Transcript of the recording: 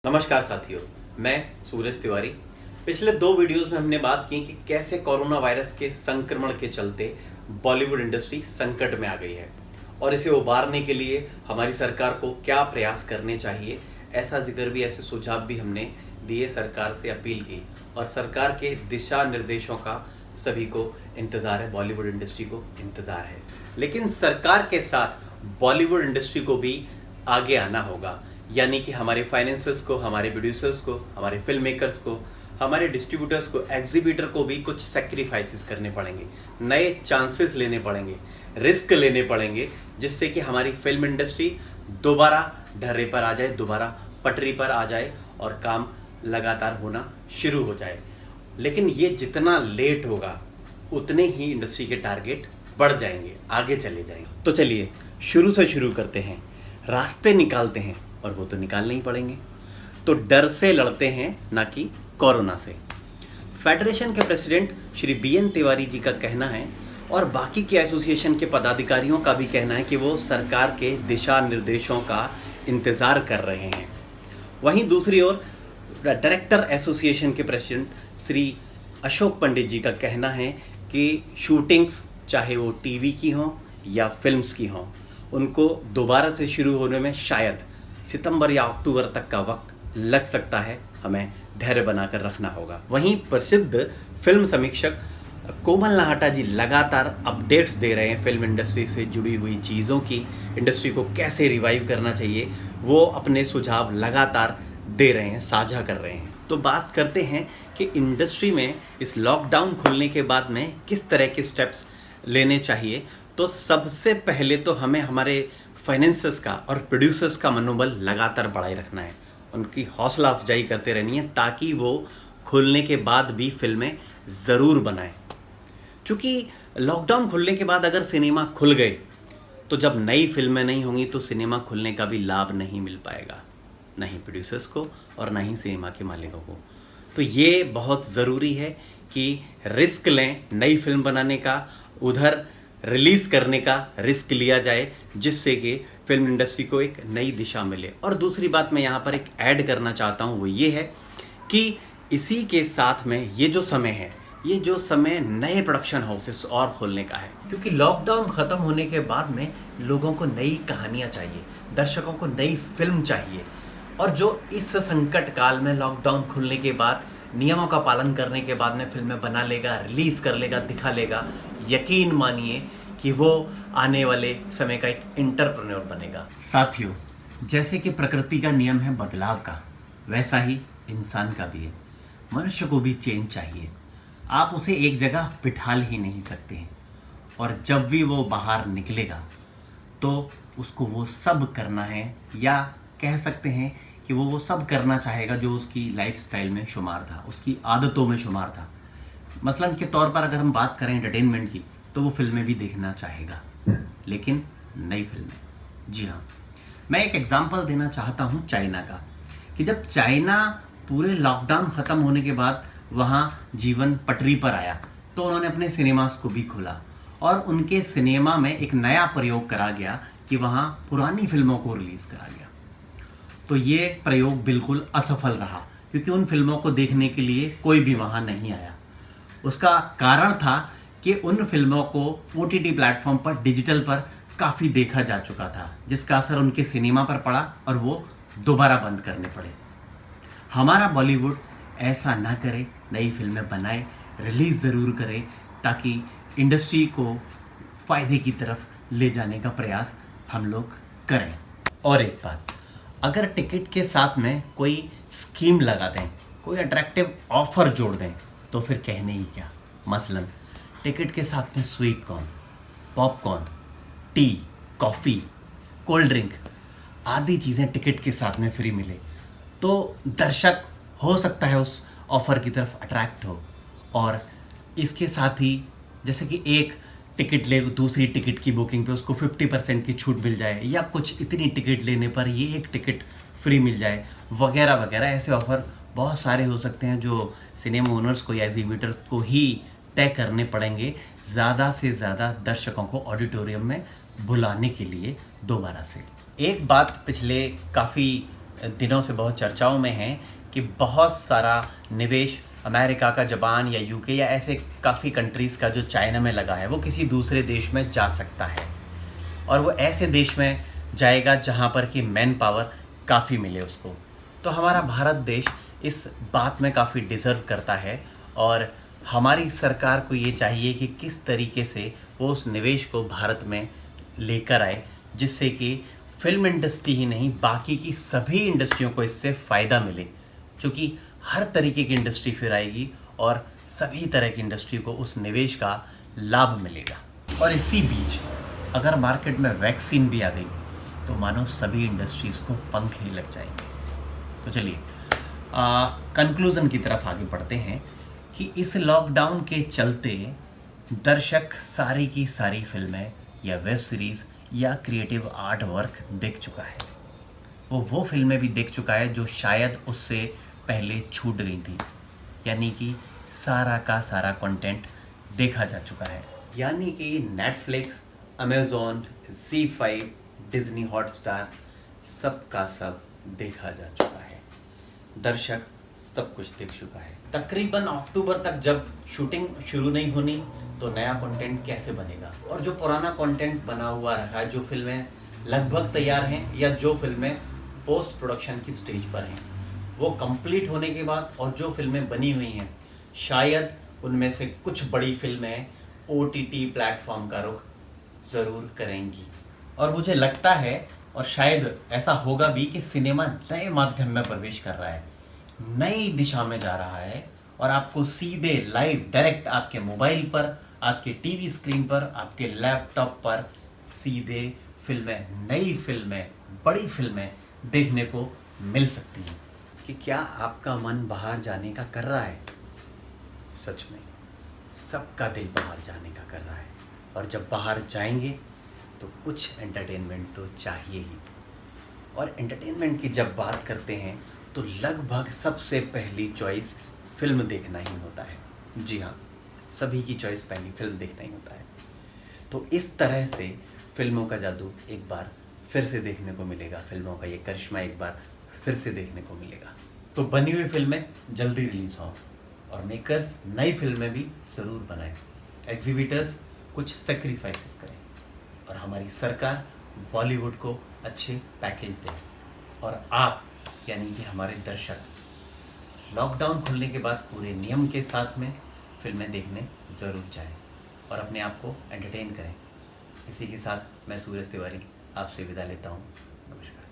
नमस्कार साथियों, मैं सूरज तिवारी। पिछले 2 वीडियोस में हमने बात की कि कैसे कोरोना वायरस के संक्रमण के चलते बॉलीवुड इंडस्ट्री संकट में आ गई है और इसे उबारने के लिए हमारी सरकार को क्या प्रयास करने चाहिए, ऐसा जिक्र भी, ऐसे सुझाव भी हमने दिए, सरकार से अपील की और सरकार के दिशा निर्देशों का सभी को इंतज़ार है, बॉलीवुड इंडस्ट्री को इंतज़ार है। लेकिन सरकार के साथ बॉलीवुड इंडस्ट्री को भी आगे आना होगा, यानी कि हमारे फाइनेंसर्स को, हमारे प्रोड्यूसर्स को, हमारे फिल्म मेकर्स को, हमारे डिस्ट्रीब्यूटर्स को, एग्जीबिटर को भी कुछ सेक्रीफाइसेस करने पड़ेंगे, नए चांसेस लेने पड़ेंगे, रिस्क लेने पड़ेंगे, जिससे कि हमारी फिल्म इंडस्ट्री दोबारा ढर्रे पर आ जाए, दोबारा पटरी पर आ जाए और काम लगातार होना शुरू हो जाए। लेकिन ये जितना लेट होगा उतने ही इंडस्ट्री के टारगेट बढ़ जाएंगे, आगे चले जाएंगे। तो चलिए शुरू से शुरू करते हैं, रास्ते निकालते हैं, और वो तो निकालने ही पड़ेंगे। तो डर से लड़ते हैं, ना कि कोरोना से। फेडरेशन के प्रेसिडेंट श्री BN तिवारी जी का कहना है और बाकी के एसोसिएशन के पदाधिकारियों का भी कहना है कि वो सरकार के दिशा निर्देशों का इंतज़ार कर रहे हैं। वहीं दूसरी ओर डायरेक्टर एसोसिएशन के प्रेसिडेंट श्री अशोक पंडित जी का कहना है कि शूटिंग्स, चाहे वो टीवी की हों या फिल्म्स की हों, उनको दोबारा से शुरू होने में शायद सितंबर या अक्टूबर तक का वक्त लग सकता है, हमें धैर्य बनाकर रखना होगा। वहीं प्रसिद्ध फिल्म समीक्षक कोमल नाहटा जी लगातार अपडेट्स दे रहे हैं फिल्म इंडस्ट्री से जुड़ी हुई चीज़ों की, इंडस्ट्री को कैसे रिवाइव करना चाहिए, वो अपने सुझाव लगातार दे रहे हैं, साझा कर रहे हैं। तो बात करते हैं कि इंडस्ट्री में इस लॉकडाउन खुलने के बाद में किस तरह के स्टेप्स लेने चाहिए। तो सबसे पहले तो हमें हमारे फाइनेंसर्स का और प्रोड्यूसर्स का मनोबल लगातार बढ़ाए रखना है, उनकी हौसला अफजाई करते रहनी है, ताकि वो खुलने के बाद भी फिल्में ज़रूर बनाएं। क्योंकि लॉकडाउन खुलने के बाद अगर सिनेमा खुल गए तो जब नई फिल्में नहीं होंगी तो सिनेमा खुलने का भी लाभ नहीं मिल पाएगा, ना ही प्रोड्यूसर्स को और ना ही सिनेमा के मालिकों को। तो ये बहुत ज़रूरी है कि रिस्क लें, नई फिल्म बनाने का, उधर रिलीज़ करने का रिस्क लिया जाए, जिससे कि फिल्म इंडस्ट्री को एक नई दिशा मिले। और दूसरी बात मैं यहाँ पर एक ऐड करना चाहता हूँ, वो ये है कि इसी के साथ में ये जो समय है, ये जो समय नए प्रोडक्शन हाउसेस और खोलने का है, क्योंकि लॉकडाउन ख़त्म होने के बाद में लोगों को नई कहानियाँ चाहिए, दर्शकों को नई फिल्म चाहिए। और जो इस संकट काल में लॉकडाउन खुलने के बाद नियमों का पालन करने के बाद में फिल्में बना लेगा, रिलीज़ कर लेगा, दिखा लेगा, यकीन मानिए कि वो आने वाले समय का एक एंटरप्रेन्योर बनेगा। साथियों, जैसे कि प्रकृति का नियम है बदलाव का, वैसा ही इंसान का भी है। मनुष्य को भी चेंज चाहिए, आप उसे एक जगह बिठाल ही नहीं सकते हैं। और जब भी वो बाहर निकलेगा तो उसको वो सब करना है, या कह सकते हैं कि वो सब करना चाहेगा जो उसकी लाइफस्टाइल में शुमार था, उसकी आदतों में शुमार था। मसलन के तौर पर अगर हम बात करें एंटरटेनमेंट की, तो वो फिल्में भी देखना चाहेगा, लेकिन नई फिल्में। जी हाँ, मैं एक एग्जांपल देना चाहता हूँ चाइना का, कि जब चाइना पूरे लॉकडाउन ख़त्म होने के बाद वहाँ जीवन पटरी पर आया तो उन्होंने अपने सिनेमास को भी खोला और उनके सिनेमा में एक नया प्रयोग करा गया कि वहाँ पुरानी फिल्मों को रिलीज़ करा गया। तो ये प्रयोग बिल्कुल असफल रहा, क्योंकि उन फिल्मों को देखने के लिए कोई भी वहाँ नहीं आया। उसका कारण था कि उन फिल्मों को OTT प्लेटफॉर्म पर, डिजिटल पर काफ़ी देखा जा चुका था, जिसका असर उनके सिनेमा पर पड़ा और वो दोबारा बंद करने पड़े। हमारा बॉलीवुड ऐसा ना करे, नई फिल्में बनाए, रिलीज़ ज़रूर करे, ताकि इंडस्ट्री को फ़ायदे की तरफ ले जाने का प्रयास हम लोग करें। और एक बात, अगर टिकट के साथ में कोई स्कीम लगा दें, कोई अट्रैक्टिव ऑफ़र जोड़ दें, तो फिर कहने ही क्या। मसलन टिकट के साथ में sweet corn, popcorn, T, coffee, cold drink आदि चीज़ें टिकट के साथ में फ्री मिले, तो दर्शक हो सकता है उस ऑफ़र की तरफ अट्रैक्ट हो। और इसके साथ ही जैसे कि एक टिकट ले, दूसरी टिकट की बुकिंग पे उसको 50% की छूट मिल जाए, या कुछ इतनी टिकट लेने पर ये एक टिकट फ्री मिल जाए, वगैरह वगैरह। ऐसे ऑफ़र बहुत सारे हो सकते हैं जो सिनेमा ओनर्स को या एग्जीबिटर को ही तय करने पड़ेंगे, ज़्यादा से ज़्यादा दर्शकों को ऑडिटोरियम में बुलाने के लिए दोबारा से। एक बात पिछले काफ़ी दिनों से बहुत चर्चाओं में है कि बहुत सारा निवेश अमेरिका का, जापान या यूके या ऐसे काफ़ी कंट्रीज़ का जो चाइना में लगा है वो किसी दूसरे देश में जा सकता है, और वो ऐसे देश में जाएगा जहाँ पर कि मैन पावर काफ़ी मिले उसको। तो हमारा भारत देश इस बात में काफ़ी डिज़र्व करता है, और हमारी सरकार को ये चाहिए कि किस तरीके से वो उस निवेश को भारत में लेकर आए, जिससे कि फिल्म इंडस्ट्री ही नहीं बाकी की सभी इंडस्ट्रियों को इससे फ़ायदा मिले, क्योंकि हर तरीके की इंडस्ट्री फिर आएगी और सभी तरह की इंडस्ट्री को उस निवेश का लाभ मिलेगा। और इसी बीच अगर मार्केट में वैक्सीन भी आ गई तो मानो सभी इंडस्ट्रीज़ को पंख ही लग जाएंगे। तो चलिए कंक्लूज़न की तरफ आगे बढ़ते हैं कि इस लॉकडाउन के चलते दर्शक सारी की सारी फिल्में या वेब सीरीज़ या क्रिएटिव आर्ट वर्क देख चुका है। वो फिल्में भी देख चुका है जो शायद उससे पहले छूट गई थी, यानी कि सारा का सारा कंटेंट देखा जा चुका है। यानी कि Netflix, Amazon, Z5, Disney Hotstar सब का सब देखा जा चुका है। दर्शक सब कुछ देख चुका है। तकरीबन अक्टूबर तक जब शूटिंग शुरू नहीं होनी तो नया कंटेंट कैसे बनेगा, और जो पुराना कंटेंट बना हुआ रखा है, जो फिल्में लगभग तैयार हैं या जो फिल्में पोस्ट प्रोडक्शन की स्टेज पर हैं, वो कंप्लीट होने के बाद और जो फिल्में बनी हुई हैं शायद उनमें से कुछ बड़ी फिल्में OTT प्लेटफॉर्म का रुख ज़रूर करेंगी। और मुझे लगता है और शायद ऐसा होगा भी कि सिनेमा नए माध्यम में प्रवेश कर रहा है, नई दिशा में जा रहा है, और आपको सीधे लाइव डायरेक्ट आपके मोबाइल पर, आपके टीवी स्क्रीन पर, आपके लैपटॉप पर सीधे फिल्में, नई फिल्में, बड़ी फिल्में देखने को मिल सकती हैं। कि क्या आपका मन बाहर जाने का कर रहा है? सच में सबका दिल बाहर जाने का कर रहा है, और जब बाहर जाएंगे तो कुछ एंटरटेनमेंट तो चाहिए ही। और एंटरटेनमेंट की जब बात करते हैं तो लगभग सबसे पहली चॉइस फिल्म देखना ही होता है। जी हाँ, सभी की चॉइस पहली फिल्म देखना ही होता है। तो इस तरह से फिल्मों का जादू एक बार फिर से देखने को मिलेगा, फिल्मों का ये करिश्मा एक बार फिर से देखने को मिलेगा। तो बनी हुई फिल्में जल्दी रिलीज हों और मेकर्स नई फिल्में भी ज़रूर बनाएं, एग्जीबिटर्स कुछ सेक्रीफाइसेस करें, और हमारी सरकार बॉलीवुड को अच्छे पैकेज दे, और आप यानी कि हमारे दर्शक लॉकडाउन खुलने के बाद पूरे नियम के साथ में फिल्में देखने ज़रूर जाएं और अपने आप को एंटरटेन करें। इसी के साथ मैं सूरज तिवारी आपसे विदा लेता हूँ। नमस्कार।